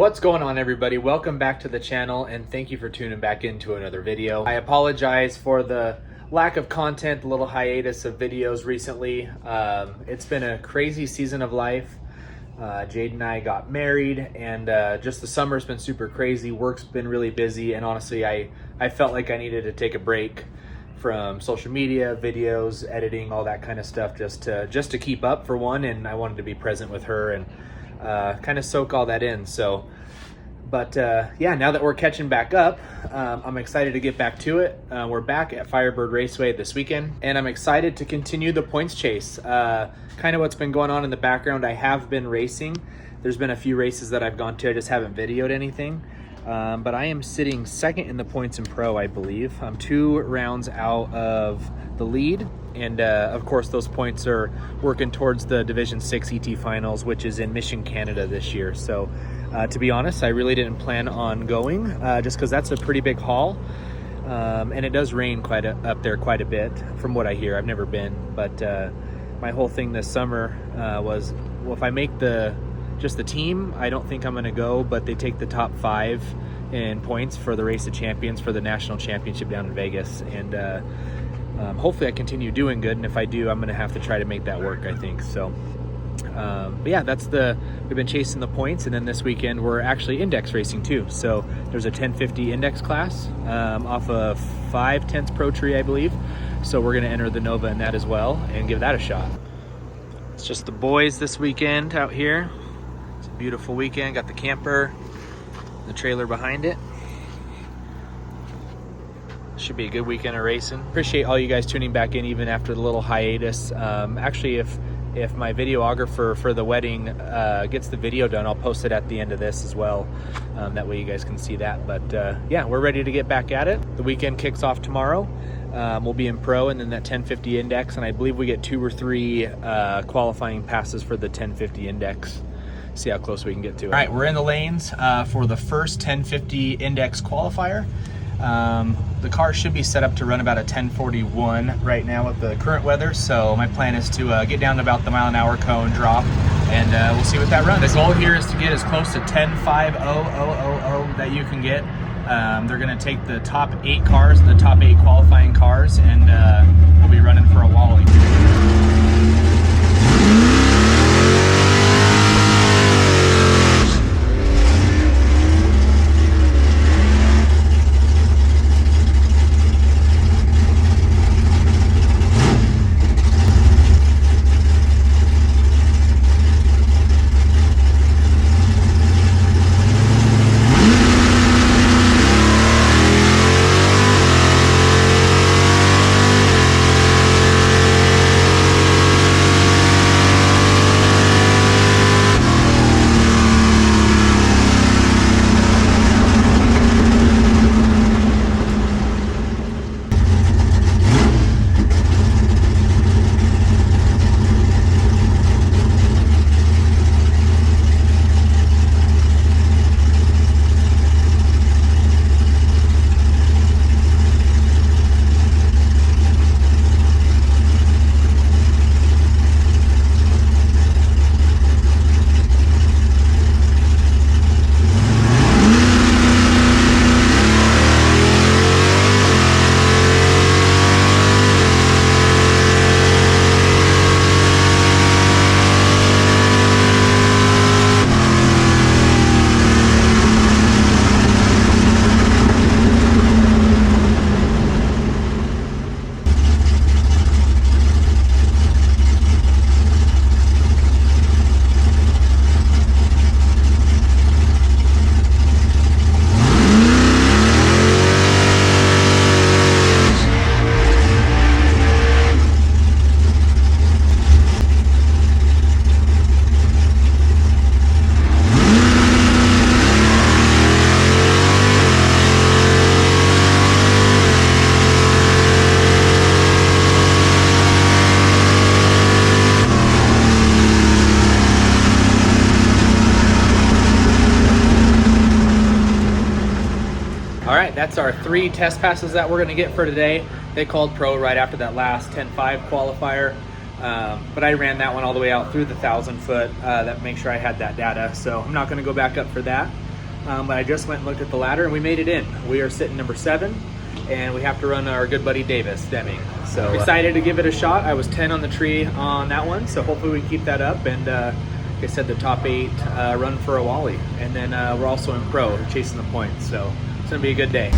What's going on, everybody? Welcome back to the channel and thank you for tuning back into another video. I apologize for the lack of content, the little hiatus of videos recently. It's been a crazy season of life. Jade and I got married and just the summer's been super crazy. Work's been really busy, and honestly I felt like I needed to take a break from social media, videos, editing, all that kind of stuff, just to keep up, for one, and I wanted to be present with her and kind of soak all that in. So yeah, now that we're catching back up, I'm excited to get back to it. We're back at Firebird Raceway this weekend, and I'm excited to continue the points chase. Kind of what's been going on in the background, I have been racing. There's been a few races that I've gone to, I just haven't videoed anything. But I am sitting second in the points in pro, I believe. I'm 2 rounds out of the lead, and of course those points are working towards the Division 6 ET Finals, which is in Mission, Canada this year. So to be honest, I really didn't plan on going, just because that's a pretty big haul, and it does rain up there quite a bit from what I hear. I've never been, but my whole thing this summer was, well, if I make just the team, I don't think I'm going to go, but they take the top 5 in points for the Race of Champions for the national championship down in Vegas, and hopefully I continue doing good, and if I do, I'm going to have to try to make that work, I think. So but yeah, we've been chasing the points, and then this weekend we're actually index racing too. So there's a 1050 index class off a 5/10 Pro Tree, I believe, so we're going to enter the Nova in that as well and give that a shot. It's just the boys this weekend out here. It's a beautiful weekend. Got the camper, the trailer behind it. Should be a good weekend of racing. Appreciate all you guys tuning back in even after the little hiatus. Actually, if my videographer for the wedding gets the video done, I'll post it at the end of this as well. That way you guys can see that. But yeah, we're ready to get back at it. The weekend kicks off tomorrow. We'll be in pro and then that 1050 index, and I believe we get 2 or 3 qualifying passes for the 1050 index. See how close we can get to it. All right, we're in the lanes for the first 1050 index qualifier. The car should be set up to run about a 1041 right now with the current weather, so my plan is to get down to about the mile-an-hour cone drop, and we'll see what that runs. The goal here is to get as close to 10.50 that you can get. They're going to take the top 8 cars, the top 8 qualifying cars, and we'll be running for a Wally. That's our 3 test passes that we're going to get for today. They called pro right after that last 10.5 qualifier. But I ran that one all the way out through the 1,000 foot, that make sure I had that data. So I'm not going to go back up for that. But I just went and looked at the ladder and we made it in. We are sitting number 7 and we have to run our good buddy Davis Deming. So excited to give it a shot. I was 10 on the tree on that one, so hopefully we keep that up. And like I said, the top 8 run for a Wally. And then we're also in pro chasing the points, so it's gonna be a good day.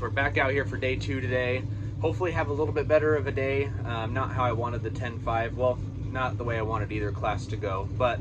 We're back out here for day 2 today. Hopefully have a little bit better of a day. Not how I wanted the 10.5. Well, not the way I wanted either class to go, but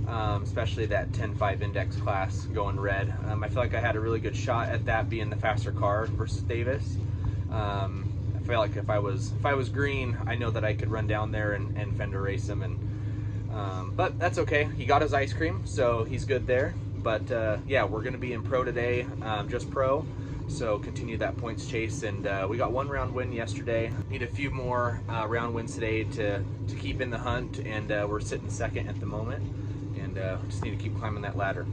especially that 10.5 index class going red. I feel like I had a really good shot at that being the faster car versus Davis. I feel like if I was green, I know that I could run down there and fender race him, and but that's okay. He got his ice cream, so he's good there. But yeah, we're gonna be in pro today, just pro. So continue that points chase, and we got 1 round win yesterday. Need a few more round wins today to keep in the hunt, and we're sitting 2nd at the moment, and just need to keep climbing that ladder.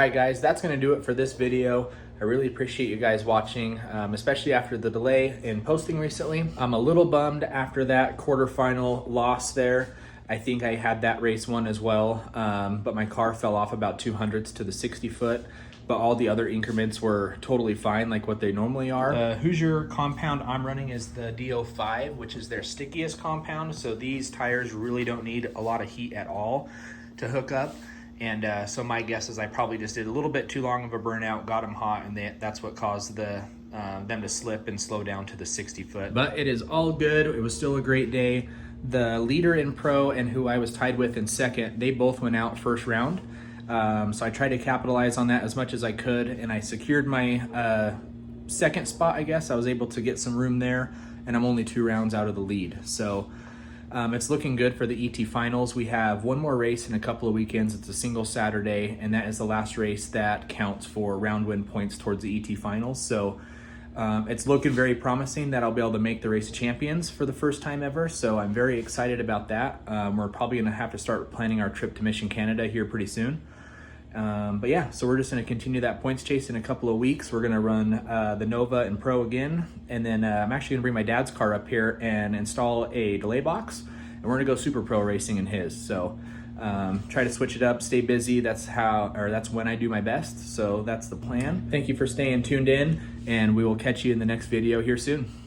right, guys, that's going to do it for this video. I really appreciate you guys watching, especially after the delay in posting recently. I'm a little bummed after that quarterfinal loss there. I think I had that race won as well, but my car fell off about 200ths to the 60 foot, but all the other increments were totally fine, like what they normally are. The Hoosier compound I'm running is the DO5, which is their stickiest compound, so these tires really don't need a lot of heat at all to hook up. And so my guess is I probably just did a little bit too long of a burnout, got them hot, and that's what caused them to slip and slow down to the 60 foot. But it is all good. It was still a great day. The leader in pro and who I was tied with in second, they both went out first round. So I tried to capitalize on that as much as I could, and I secured my second spot, I guess. I was able to get some room there, and I'm only 2 rounds out of the lead. So it's looking good for the ET finals. We have one more race in a couple of weekends. It's a single Saturday, and that is the last race that counts for round win points towards the ET finals. So it's looking very promising that I'll be able to make the Race of Champions for the first time ever. So I'm very excited about that. We're probably gonna have to start planning our trip to Mission Canada here pretty soon. But yeah, so we're just gonna continue that points chase in a couple of weeks. We're gonna run the Nova and Pro again. And then I'm actually gonna bring my dad's car up here and install a delay box. And we're gonna go super pro racing in his. So try to switch it up, stay busy. That's when I do my best. So that's the plan. Thank you for staying tuned in, and we will catch you in the next video here soon.